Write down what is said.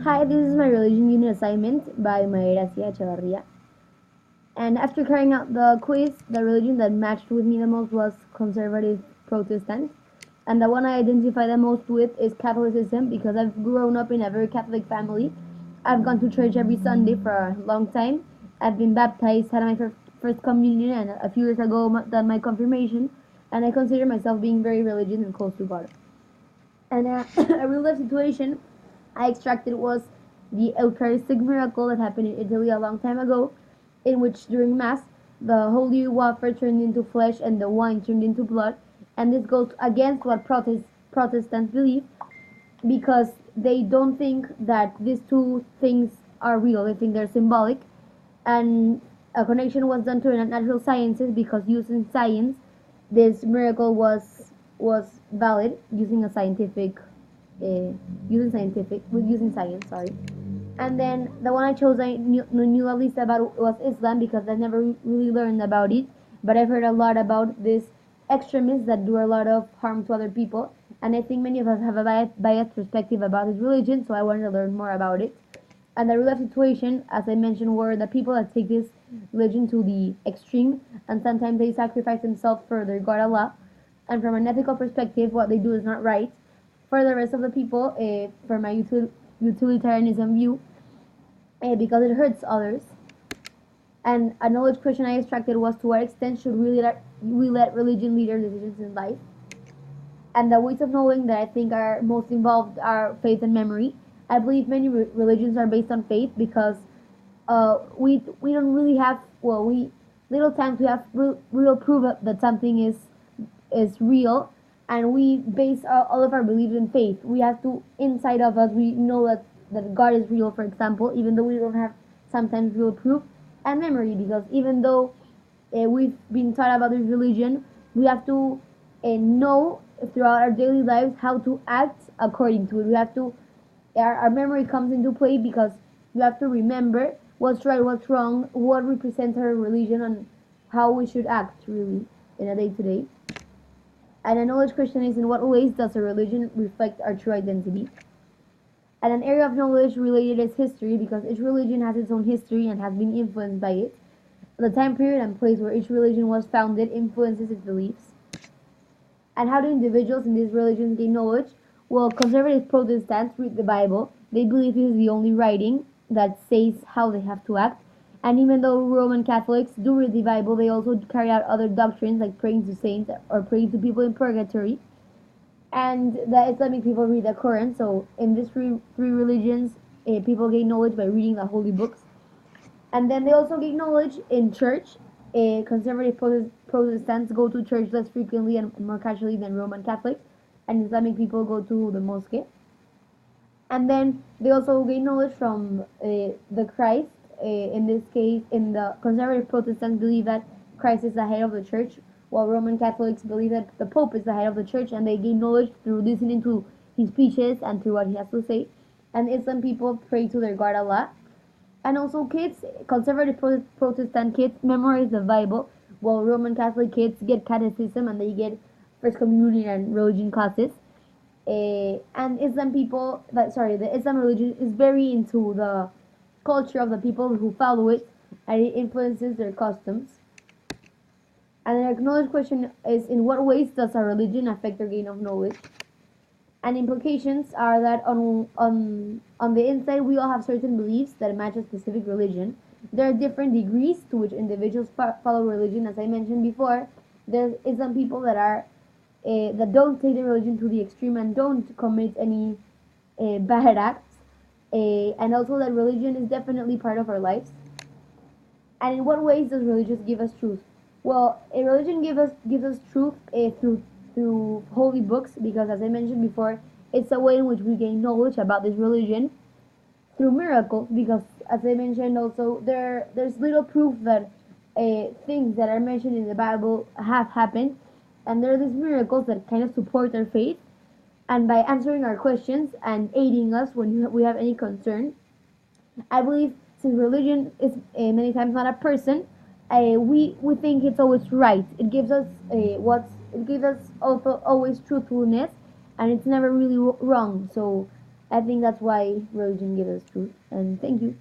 Hi, this is my religion unit assignment by Mayra Cia Echevarria. And after carrying out the quiz, the religion that matched with me the most was conservative Protestant. And the one I identify the most with is Catholicism because I've grown up in a very Catholic family. I've gone to church every Sunday for a long time. I've been baptized, had my first communion, and a few years ago done my confirmation. And I consider myself being very religious and close to God. And a real life situation I extracted was the Eucharistic miracle that happened in Italy a long time ago, in which during Mass the holy wafer turned into flesh and the wine turned into blood. And this goes against what Protestants believe because they don't think that these two things are real, they think they're symbolic. And a connection was done to natural sciences because using science, this miracle was valid using a scientific using science, sorry. And then the one I chose I knew at least about was Islam because I never really learned about it, but I've heard a lot about these extremists that do a lot of harm to other people, and I think many of us have a biased perspective about this religion, so I wanted to learn more about it. And the real life situation, as I mentioned, were the people that take this religion to the extreme, and sometimes they sacrifice themselves for their God Allah. And from an ethical perspective, what they do is not right. For the rest of the people, from my utilitarianism view, because it hurts others. And a knowledge question I extracted was to what extent should we let religion lead our decisions in life? And the ways of knowing that I think are most involved are faith and memory. I believe many religions are based on faith because we don't really have we little times we have real proof that something is real, and we base all of our beliefs in faith. We have to inside of us we know that God is real, for example, even though we don't have sometimes real proof, and memory because even though we've been taught about this religion, we have to know throughout our daily lives how to act according to it. We have to our memory comes into play because you have to remember what's right, what's wrong, what represents our religion, and how we should act really in a day to day. And a knowledge question is in what ways does a religion reflect our true identity? And an area of knowledge related is history because each religion has its own history and has been influenced by it. The time period and place where each religion was founded influences its beliefs. And how do individuals in these religions gain knowledge? Well, conservative Protestants read the Bible. They believe it is the only writing that says how they have to act. And even though Roman Catholics do read the Bible, they also carry out other doctrines like praying to saints or praying to people in purgatory. And the Islamic people read the Quran. So in these three religions, people gain knowledge by reading the holy books. And then they also gain knowledge in church. Conservative Protestants go to church less frequently and more casually than Roman Catholics, and Islamic people go to the mosque. And then they also gain knowledge from the Christ. In this case, in the conservative Protestants believe that Christ is the head of the church, while Roman Catholics believe that the Pope is the head of the church, and they gain knowledge through listening to his speeches and through what he has to say. And Islam people pray to their God Allah. And also kids, conservative Protestant kids memorize the Bible, while Roman Catholic kids get catechism and they get First Communion and religion classes. And Islam people, the Islam religion is very into the culture of the people who follow it, and it influences their customs. And the acknowledged question is, in what ways does our religion affect our gain of knowledge? And implications are that on the inside we all have certain beliefs that match a specific religion. There are different degrees to which individuals follow religion. As I mentioned before, there is some people that are that don't take the religion to the extreme and don't commit any bad acts, and also that religion is definitely part of our lives. And in what ways does religion give us truth? Well, a religion gives us truth through holy books because, as I mentioned before, it's a way in which we gain knowledge about this religion. Through miracles because, as I mentioned, also there's little proof that things that are mentioned in the Bible have happened, and there are these miracles that kind of support our faith. And by answering our questions and aiding us when we have any concern, I believe since religion is many times not a person, we think it's always right. It gives us it gives us also always truthfulness, and it's never really wrong. So I think that's why religion gives us truth. And thank you.